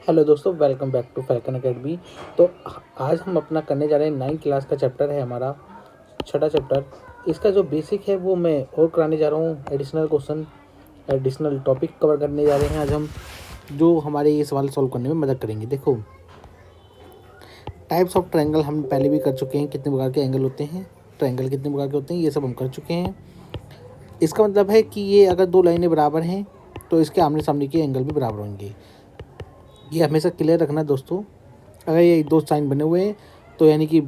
Hello दोस्तों, welcome back to falcon academy. तो आज हम अपना करने जा रहे हैं 9th क्लास का चैप्टर है हमारा, छठा चैप्टर। इसका जो बेसिक है वो मैं और कराने जा रहा हूँ। Additional question, additional topic cover करने जा रहे हैं आज हम, जो हमारे ये सवाल सॉल्व करने में मदद करेंगे। देखो, टाइप्स ऑफ ट्रायंगल हम पहले भी कर चुके हैं। कितने प्रकार के एंगल होते हैं, ट्रायंगल कितने प्रकार के होते हैं, ये सब हम कर चुके हैं। इसका मतलब है कि ये अगर दो लाइनें बराबर हैं तो इसके आमने सामने के एंगल भी बराबर होंगे। ये हमेशा क्लियर रखना दोस्तों। अगर ये दो साइन बने हुए हैं तो यानी कि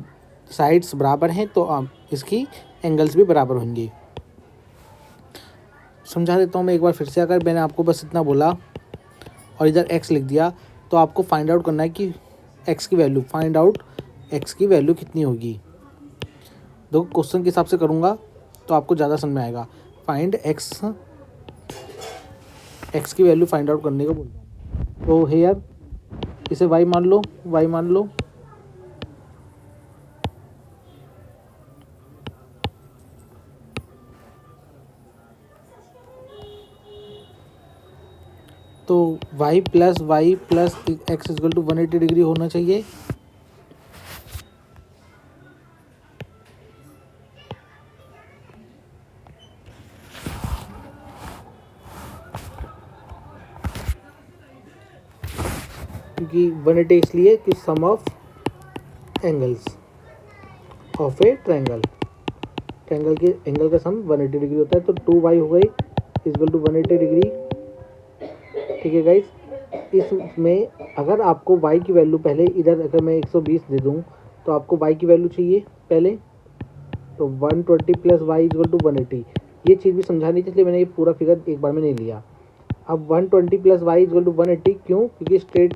साइड्स बराबर हैं तो इसकी एंगल्स भी बराबर होंगे। समझा देता हूँ मैं एक बार फिर से। अगर मैंने आपको बस इतना बोला और इधर x लिख दिया तो आपको फाइंड आउट करना है कि x की वैल्यू, फाइंड आउट x की वैल्यू कितनी होगी। देखो, क्वेश्चन के हिसाब से करूँगा तो आपको ज़्यादा समझ में आएगा। फाइंड x की वैल्यू फाइंड आउट करने को बोल रहा हूँ। तो हेयर इसे y मान लो, y मान लो। तो y plus X equal to 180 degree होना चाहिए। क्योंकि 180 इसलिए कि sum of angles of a triangle, triangle के एंगल का सम 180 डिग्री होता है। तो 2y हो गई इक्वल टू 180 डिग्री। ठीक है गाइस, इसमें अगर आपको y की वैल्यू पहले, इधर अगर मैं 120 दे दूं तो आपको y की वैल्यू चाहिए पहले, तो 120 प्लस वाई इक्वल टू 180। ये चीज़ भी समझानी थी इसलिए मैंने ये पूरा फिगर एक बार में नहीं लिया। अब 120 प्लस वाई इक्वल टू 180 क्यों? क्योंकि स्ट्रेट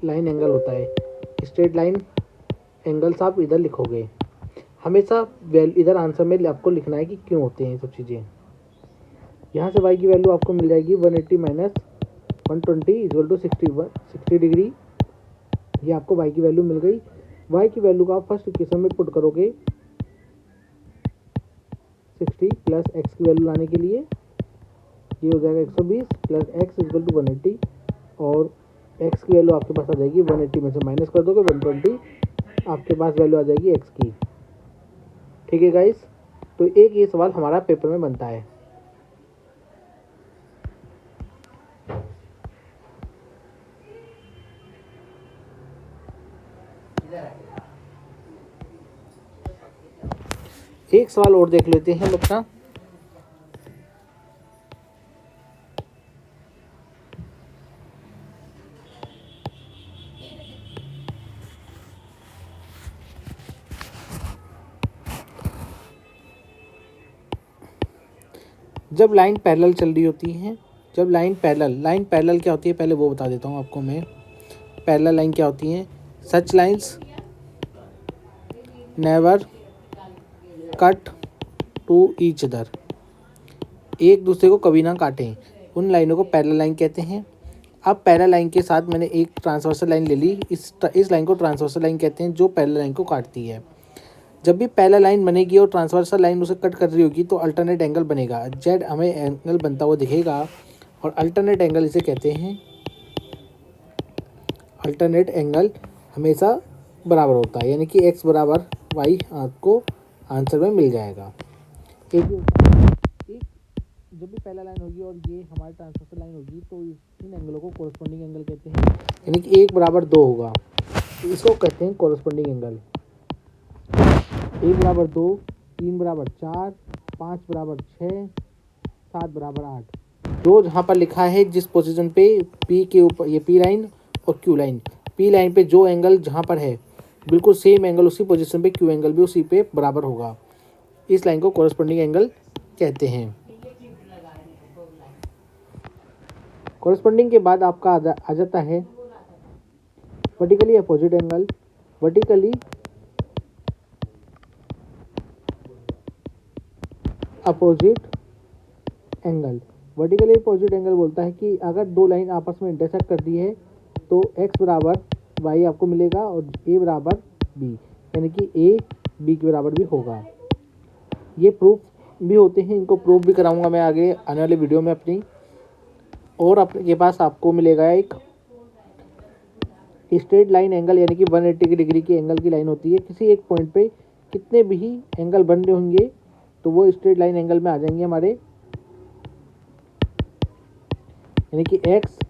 लाइन एंगल होता है। स्ट्रेट लाइन एंगल्स आप इधर लिखोगे हमेशा। इधर आंसर में आपको लिखना है कि क्यों होते हैं ये सब चीज़ें। यहाँ से y की वैल्यू आपको मिल जाएगी 180 माइनस 120 इक्वल टू 60 डिग्री। ये आपको y की वैल्यू मिल गई। y की वैल्यू को आप फर्स्ट इक्वेशन में पुट करोगे 60 प्लस x की वैल्यू लाने के लिए। ये हो जाएगा 120 प्लस x इक्वल टू 180, और x की वैल्यू आपके पास आ जाएगी 180 में से माइनस कर दोगे 120, आपके पास वैल्यू आ जाएगी x की। ठीक है गाइस, तो एक ये सवाल हमारा पेपर में बनता है। एक सवाल और देख लेते हैं हम अपना। जब लाइन पैरेलल चल रही होती है, जब लाइन पैरेलल क्या होती है पहले वो बता देता हूँ आपको मैं। पैरेलल लाइन क्या होती है? Such lines never cut to each other, एक दूसरे को कभी ना काटें, उन लाइनों को पैरेलल लाइन कहते हैं। अब पैरेलल लाइन के साथ मैंने एक ट्रांसवर्सल लाइन ले ली। इस लाइन को ट्रांसवर्सल लाइन कहते हैं, जो पैरेलल लाइन को काटती है। जब भी पैरेलल लाइन बनेगी और ट्रांसवर्सल लाइन उसे कट कर रही होगी तो अल्टरनेट एंगल बनेगा। जेड हमें एंगल बनता हुआ दिखेगा और अल्टरनेट एंगल इसे कहते हैं। अल्टरनेट एंगल हमेशा बराबर होता है, यानी कि एक्स बराबर वाई आपको आंसर में मिल जाएगा। एक जब भी पैरेलल लाइन होगी और ये हमारी ट्रांसवर्सल लाइन होगी तो इन एंगलों को कोरस्पॉन्डिंग एंगल कहते हैं, यानी कि 1 बराबर 2 होगा तो इसको कहते हैं कोरस्पॉन्डिंग एंगल। 1 बराबर 2, 3 बराबर 4, 5 बराबर 6, 7 बराबर 8। जो जहाँ पर लिखा है जिस पोजीशन पे P के ऊपर, ये P लाइन और Q लाइन, P लाइन पे जो एंगल जहाँ पर है बिल्कुल सेम एंगल उसी पोजीशन पे Q एंगल भी उसी पे बराबर होगा। इस लाइन को कोरस्पॉन्डिंग एंगल कहते हैं। कोरस्पॉन्डिंग के बाद आपका आ जाता है vertically opposite angle. Vertically opposite angle, vertically opposite angle बोलता है कि अगर दो लाइन आपस में इंटरसेक्ट करती है तो x बराबर y आपको मिलेगा और a बराबर b, यानी कि a b के बराबर भी होगा। ये प्रूफ भी होते हैं, इनको प्रूफ भी कराऊंगा मैं आगे आने वाले वीडियो में अपनी। और अपने के पास आपको मिलेगा एक स्ट्रेट लाइन एंगल यानी कि 180 डिग्री की एंगल की लाइन होती है। किसी एक पॉइंट पे कितने भी एंगल बन रहे होंगे तो वो स्ट्रेट लाइन एंगल में आ जाएंगे हमारे, यानी कि x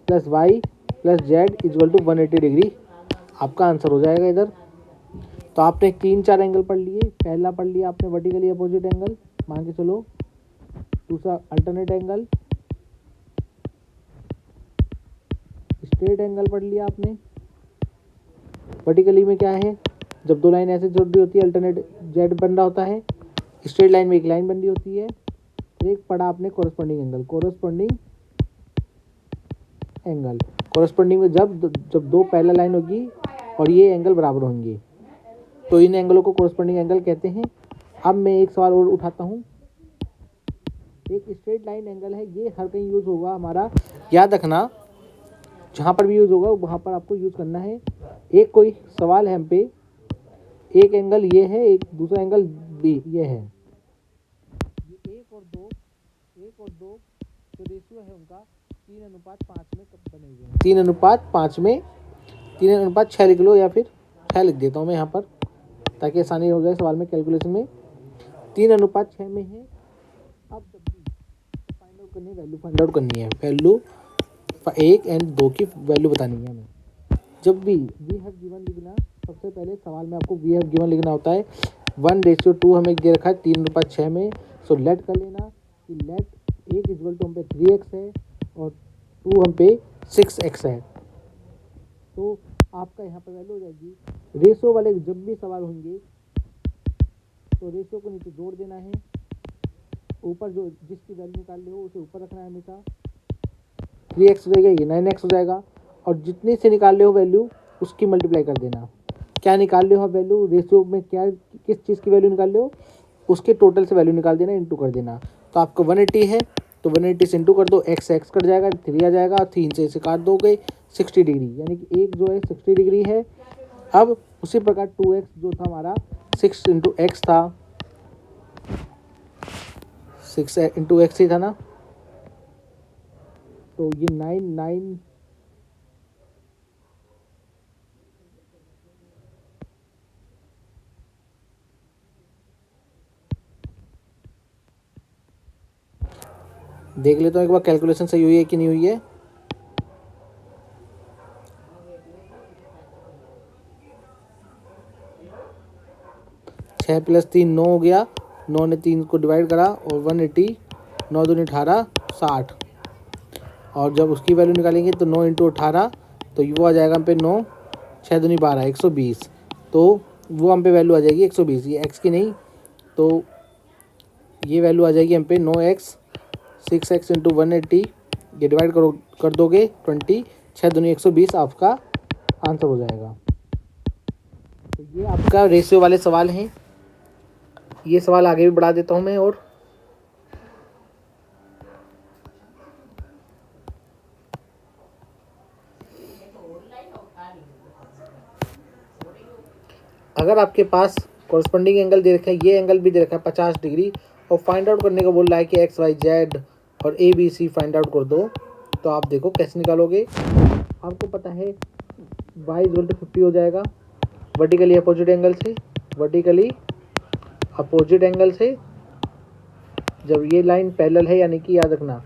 plus Y plus Z equal to 180 degree आपका आंसर हो जाएगा इधर। तो आपने 3-4 एंगल पढ़ लिए। पहला पढ़ लिया आपने वर्टिकली अपोजिट एंगल, मान के चलो। दूसरा अल्टरनेट एंगल, स्ट्रेट एंगल पढ़ लिया आपने। वर्टिकली में क्या है, जब दो लाइन ऐसे जुड़ रही होती है अल्टरनेट जेड बन रहा होता है, स्ट्रेट लाइन में एक लाइन बन रही होती है। फिर एक पढ़ा आपने corresponding angle. Corresponding angle, corresponding में जब दो पैरेलल लाइन होगी और ये एंगल बराबर होंगे तो इन एंगलों को कोरस्पॉन्डिंग एंगल कहते हैं। अब मैं एक सवाल और उठाता हूँ। एक स्ट्रेट लाइन एंगल है, ये हर कहीं यूज होगा हमारा, याद रखना जहाँ पर भी यूज होगा वहाँ पर आपको यूज करना है। एक कोई सवाल है हम पे, एक एंगल ये है, एक दूसरा एंगल बी ये है, ये एक और दो जो रेशियो है उनका 3:5 में बने हुए हैं। 3:5 में 3:6 लिख लो, या फिर 6 लिख देता हूँ मैं यहाँ पर ताकि आसानी हो जाए सवाल में कैलकुलेशन में। 3:6 में है। अब जब भी फाइंड आउट करनी है, वैल्यू फाइंड आउट करनी है, वैल्यू 1 और 2 की वैल्यू बतानी है हमें। जब भी वी हैव गिवन लिखना, सबसे पहले सवाल में आपको वी हैव गिवन लिखना होता है। 1:2 हमें दे रखा है 3:6 में। सो लेट कर लेना कि लेट 1 इक्वल टू हम पे 3x है और 2 हम पे 6x है। तो आपका यहाँ पर वैल्यू हो जाएगी। रेशो वाले जब भी सवाल होंगे तो रेशो को नीचे जोड़ देना है, ऊपर जो जिसकी वैल्यू निकाल रहे हो उसे ऊपर रखना है हमेशा। 3x हो जाएगा, ये 9x हो जाएगा, और जितने से निकाल रहे हो वैल्यू उसकी मल्टीप्लाई कर देना। क्या निकाल रहे हो वैल्यू, रेशियो में क्या किस चीज़ की वैल्यू निकाल रहे हो उसके टोटल से वैल्यू निकाल देना, इंटू कर देना। तो आपको 180 है तो 180 से इंटू कर दो, x कट जाएगा, 3 आ जाएगा, 3 से इसे काट दोगे 60 डिग्री, यानी कि एक जो है 60 डिग्री है। अब उसी प्रकार 2x जो था हमारा 6 इंटू एक्स था, 6 इंटू एक्स ही था ना, तो ये 9 देख लेता हूँ एक बार कैलकुलेशन सही हुई है कि नहीं हुई है। छः प्लस 3 9 हो गया, 9 ने 3 को डिवाइड करा और 180, 9 दूनी 18 60, और जब उसकी वैल्यू निकालेंगे तो 9 इंटू 18 तो वो आ जाएगा हम पे 9, 6 दूनी 12 120, तो वो हम पे वैल्यू आ जाएगी 120। ये एक्स की नहीं, तो ये वैल्यू आ जाएगी हम पे 9x 6x इंटू 180, ये डिवाइड कर दोगे 20, 6 दूनी 120 आपका आंसर हो जाएगा। तो ये आपका रेशियो वाले सवाल हैं। ये सवाल आगे भी बढ़ा देता हूँ मैं। और अगर आपके पास कॉरस्पॉन्डिंग एंगल दे रखा है, ये एंगल भी दे रखा है 50 डिग्री, और फाइंड आउट करने को बोल रहा है कि एक्स वाई जेड और A B C find out कर दो, तो आप देखो कैसे निकालोगे। आपको पता है y इक्वल टू 50 हो जाएगा वर्टिकली अपोजिट एंगल से। वर्टिकली अपोजिट एंगल से जब ये लाइन पैरेलल है, यानी कि याद रखना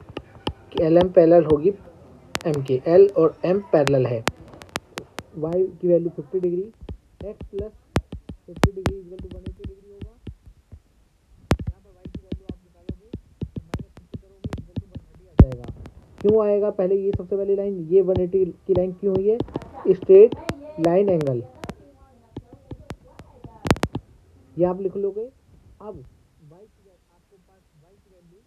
कि एल एम पैरेलल होगी एम के, एल और एम पैरेलल है। y की value 50 degree, x plus 50 degree equal to 180 degree होगा। यहाँ पर y की वैल्यू आप निकालोगे तो -50 करोगे इक्वल टू 130 आ जाएगा। क्यों आएगा, पहले ये सबसे पहली लाइन, ये 180 की लाइन क्यों हुई है, स्ट्रेट लाइन एंगल, ये आप लिख लोगे। अब y की आपके पास y की वैल्यू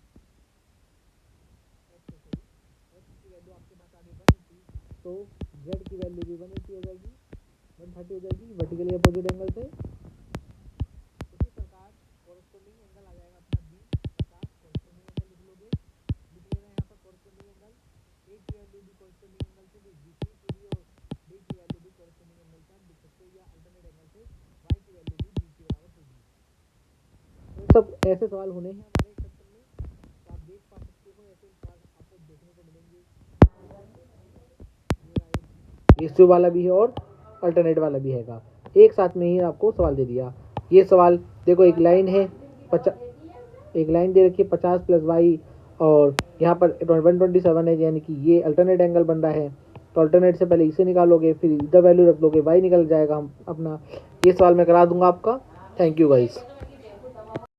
x की वैल्यू आपके पास आ गई 180, तो z की वैल्यू भी 180 हो जाएगी, 130 हो जाएगी वर्टिकली अपोजिट एंगल से। उसी प्रकार कॉरस्पॉन्डिंग एंगल आ जाएगा अपना b 50, कॉरस्पॉन्डिंग एंगल लिख लोगे, लिख लेना यहाँ पर कॉरस्पॉन्डिंग एंगल। a की वैल्यू भी कॉरस्पॉन्डिंग एंगल से दूसरी पूरी, और b की वैल्यू भी कॉरस्पॉन्डिंग एंगल से आप लिख सकते हो, या अल्टरनेट एंगल से y की वैल्यू भी b के बराबर होगी। तो सब ऐसे सवाल होने हैं हमारे सेक्शन में, तो आप देख पा सकते हो, ऐसे सवाल आपको देखने को मिलेंगे। रेशियो वाला भी है और अल्टरनेट वाला भी हैगा, एक साथ में ही आपको सवाल दे दिया। ये सवाल देखो, एक लाइन है एक लाइन दे रखी है 50 + y, और यहाँ पर 127 है, यानी कि ये अल्टरनेट एंगल बन रहा है। तो अल्टरनेट से पहले इसे निकालोगे, फिर इधर वैल्यू रख दोगे, y निकल जाएगा हम अपना। ये सवाल मैं करा दूंगा आपका। Thank you guys.